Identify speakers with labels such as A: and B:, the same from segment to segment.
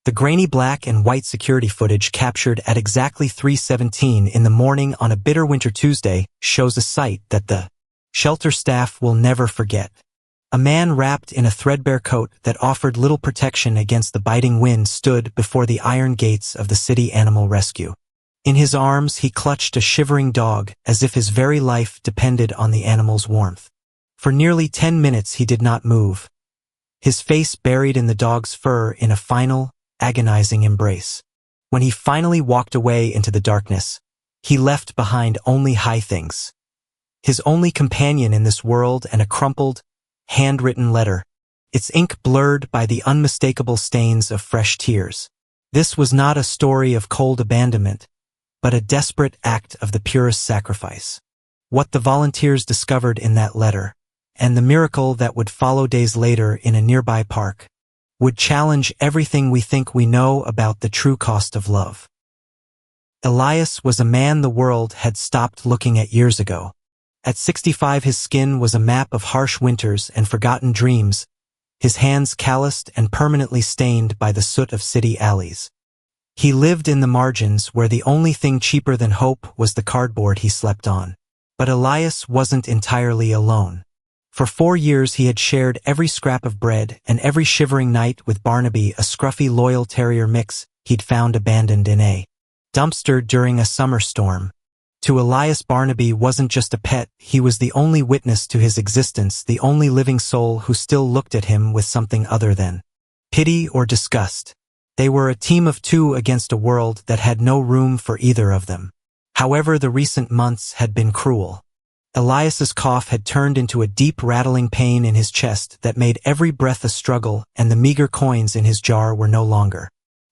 A: The grainy black and white security footage captured at exactly 3:17 in the morning on a bitter winter Tuesday shows a sight that the shelter staff will never forget. A man wrapped in a threadbare coat that offered little protection against the biting wind stood before the iron gates of the city animal rescue. In his arms he clutched a shivering dog as if his very life depended on the animal's warmth. For nearly 10 minutes he did not move, his face buried in the dog's fur in a final, agonizing embrace. When he finally walked away into the darkness, he left behind only high things. His only companion in this world and a crumpled, handwritten letter, its ink blurred by the unmistakable stains of fresh tears. This was not a story of cold abandonment, but a desperate act of the purest sacrifice. What the volunteers discovered in that letter, and the miracle that would follow days later in a nearby park, would challenge everything we think we know about the true cost of love. Elias was a man the world had stopped looking at years ago. At 65 his skin was a map of harsh winters and forgotten dreams, his hands calloused and permanently stained by the soot of city alleys. He lived in the margins where the only thing cheaper than hope was the cardboard he slept on. But Elias wasn't entirely alone. For 4 years he had shared every scrap of bread and every shivering night with Barnaby, a scruffy loyal terrier mix he'd found abandoned in a dumpster during a summer storm. To Elias, Barnaby wasn't just a pet, he was the only witness to his existence, the only living soul who still looked at him with something other than pity or disgust. They were a team of two against a world that had no room for either of them. However, the recent months had been cruel. Elias's cough had turned into a deep rattling pain in his chest that made every breath a struggle, and the meager coins in his jar were no longer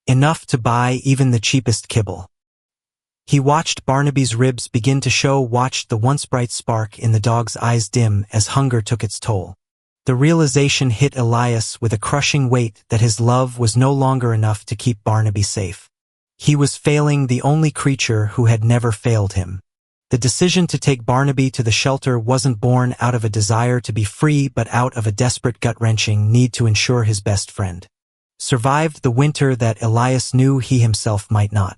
A: enough to buy even the cheapest kibble. He watched Barnaby's ribs begin to show, watched the once bright spark in the dog's eyes dim as hunger took its toll. The realization hit Elias with a crushing weight that his love was no longer enough to keep Barnaby safe. He was failing the only creature who had never failed him. The decision to take Barnaby to the shelter wasn't born out of a desire to be free but out of a desperate gut-wrenching need to ensure his best friend survived the winter that Elias knew he himself might not.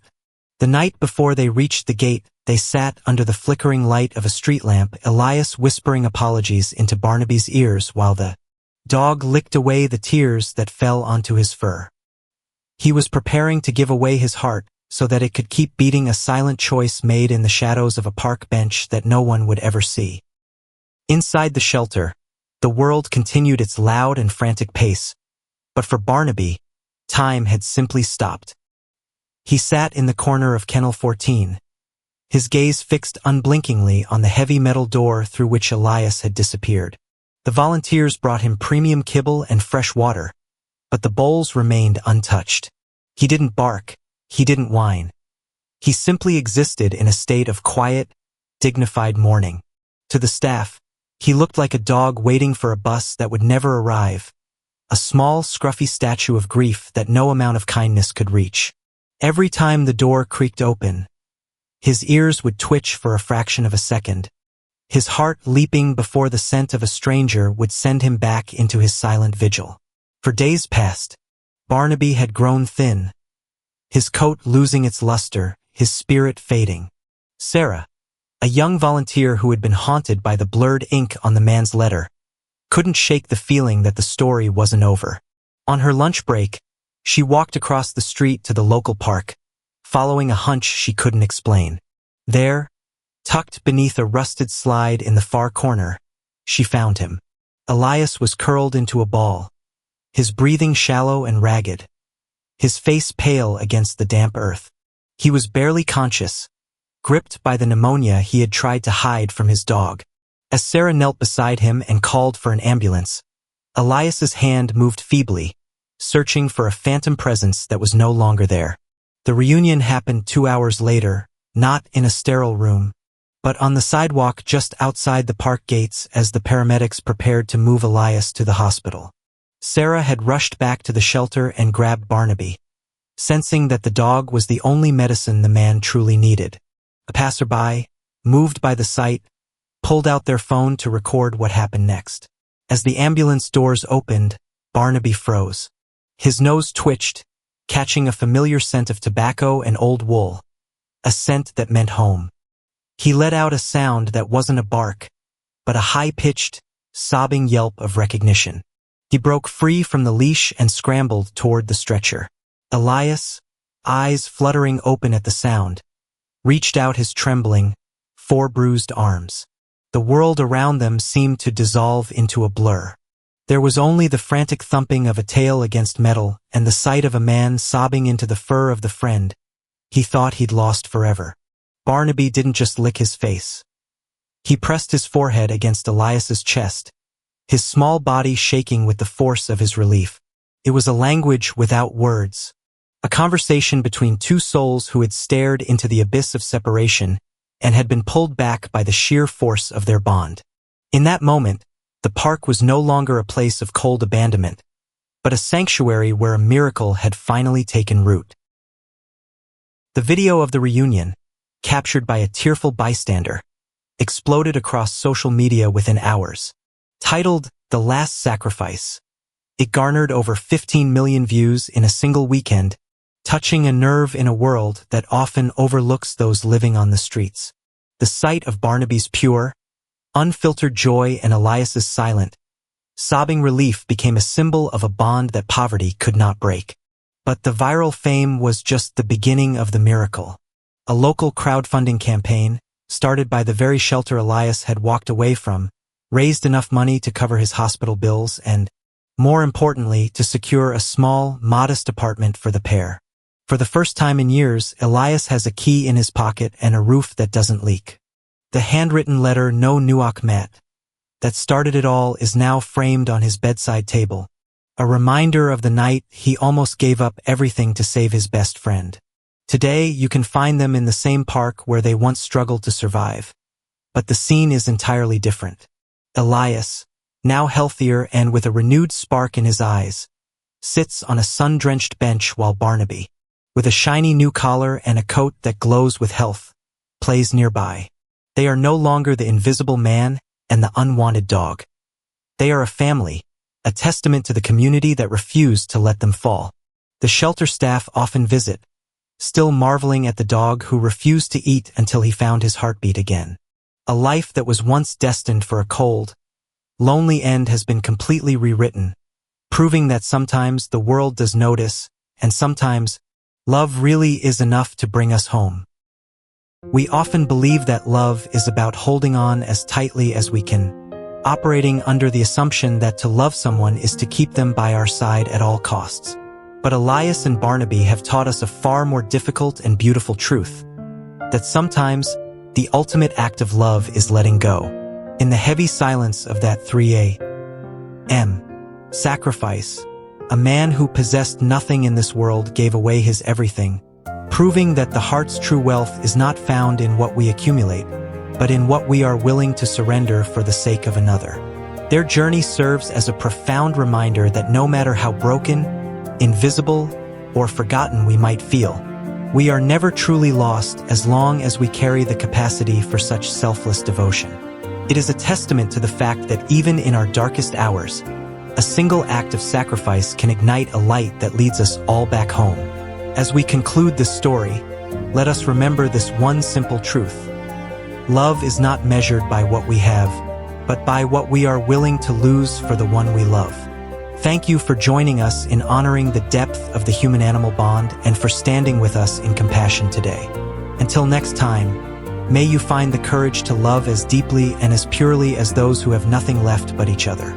A: The night before they reached the gate, they sat under the flickering light of a street lamp, Elias whispering apologies into Barnaby's ears while the dog licked away the tears that fell onto his fur. He was preparing to give away his heart so that it could keep beating, a silent choice made in the shadows of a park bench that no one would ever see. Inside the shelter, the world continued its loud and frantic pace, but for Barnaby, time had simply stopped. He sat in the corner of Kennel 14, his gaze fixed unblinkingly on the heavy metal door through which Elias had disappeared. The volunteers brought him premium kibble and fresh water, but the bowls remained untouched. He didn't bark, he didn't whine. He simply existed in a state of quiet, dignified mourning. To the staff, he looked like a dog waiting for a bus that would never arrive, a small, scruffy statue of grief that no amount of kindness could reach. Every time the door creaked open, his ears would twitch for a fraction of a second. His heart leaping before the scent of a stranger would send him back into his silent vigil. For days past, Barnaby had grown thin, his coat losing its luster, his spirit fading. Sarah, a young volunteer who had been haunted by the blurred ink on the man's letter, couldn't shake the feeling that the story wasn't over. On her lunch break, she walked across the street to the local park, following a hunch she couldn't explain. There, tucked beneath a rusted slide in the far corner, she found him. Elias was curled into a ball, his breathing shallow and ragged, his face pale against the damp earth. He was barely conscious, gripped by the pneumonia he had tried to hide from his dog. As Sarah knelt beside him and called for an ambulance, Elias's hand moved feebly, searching for a phantom presence that was no longer there. The reunion happened 2 hours later, not in a sterile room, but on the sidewalk just outside the park gates as the paramedics prepared to move Elias to the hospital. Sarah had rushed back to the shelter and grabbed Barnaby, sensing that the dog was the only medicine the man truly needed. A passerby, moved by the sight, pulled out their phone to record what happened next. As the ambulance doors opened, Barnaby froze. His nose twitched, catching a familiar scent of tobacco and old wool, a scent that meant home. He let out a sound that wasn't a bark, but a high-pitched, sobbing yelp of recognition. He broke free from the leash and scrambled toward the stretcher. Elias, eyes fluttering open at the sound, reached out his trembling, four-bruised arms. The world around them seemed to dissolve into a blur. There was only the frantic thumping of a tail against metal and the sight of a man sobbing into the fur of the friend he thought he'd lost forever. Barnaby didn't just lick his face. He pressed his forehead against Elias's chest, his small body shaking with the force of his relief. It was a language without words, a conversation between two souls who had stared into the abyss of separation and had been pulled back by the sheer force of their bond. In that moment, the park was no longer a place of cold abandonment, but a sanctuary where a miracle had finally taken root. The video of the reunion, captured by a tearful bystander, exploded across social media within hours. Titled "The Last Sacrifice," it garnered over 15 million views in a single weekend, touching a nerve in a world that often overlooks those living on the streets. The sight of Barnaby's pure, unfiltered joy and Elias's silent, sobbing relief became a symbol of a bond that poverty could not break. But the viral fame was just the beginning of the miracle. A local crowdfunding campaign, started by the very shelter Elias had walked away from, raised enough money to cover his hospital bills and, more importantly, to secure a small, modest apartment for the pair. For the first time in years, Elias has a key in his pocket and a roof that doesn't leak. The handwritten letter "No Nuak Met" that started it all is now framed on his bedside table, a reminder of the night he almost gave up everything to save his best friend. Today, you can find them in the same park where they once struggled to survive. But the scene is entirely different. Elias, now healthier and with a renewed spark in his eyes, sits on a sun-drenched bench while Barnaby, with a shiny new collar and a coat that glows with health, plays nearby. They are no longer the invisible man and the unwanted dog. They are a family, a testament to the community that refused to let them fall. The shelter staff often visit, still marveling at the dog who refused to eat until he found his heartbeat again. A life that was once destined for a cold, lonely end has been completely rewritten, proving that sometimes the world does notice, and sometimes love really is enough to bring us home. We often believe that love is about holding on as tightly as we can, operating under the assumption that to love someone is to keep them by our side at all costs. But Elias and Barnaby have taught us a far more difficult and beautiful truth, that sometimes the ultimate act of love is letting go. In the heavy silence of that 3 a.m. sacrifice, a man who possessed nothing in this world gave away his everything, proving that the heart's true wealth is not found in what we accumulate, but in what we are willing to surrender for the sake of another. Their journey serves as a profound reminder that no matter how broken, invisible, or forgotten we might feel, we are never truly lost as long as we carry the capacity for such selfless devotion. It is a testament to the fact that even in our darkest hours, a single act of sacrifice can ignite a light that leads us all back home. As we conclude this story, let us remember this one simple truth. Love is not measured by what we have, but by what we are willing to lose for the one we love. Thank you for joining us in honoring the depth of the human-animal bond and for standing with us in compassion today. Until next time, may you find the courage to love as deeply and as purely as those who have nothing left but each other.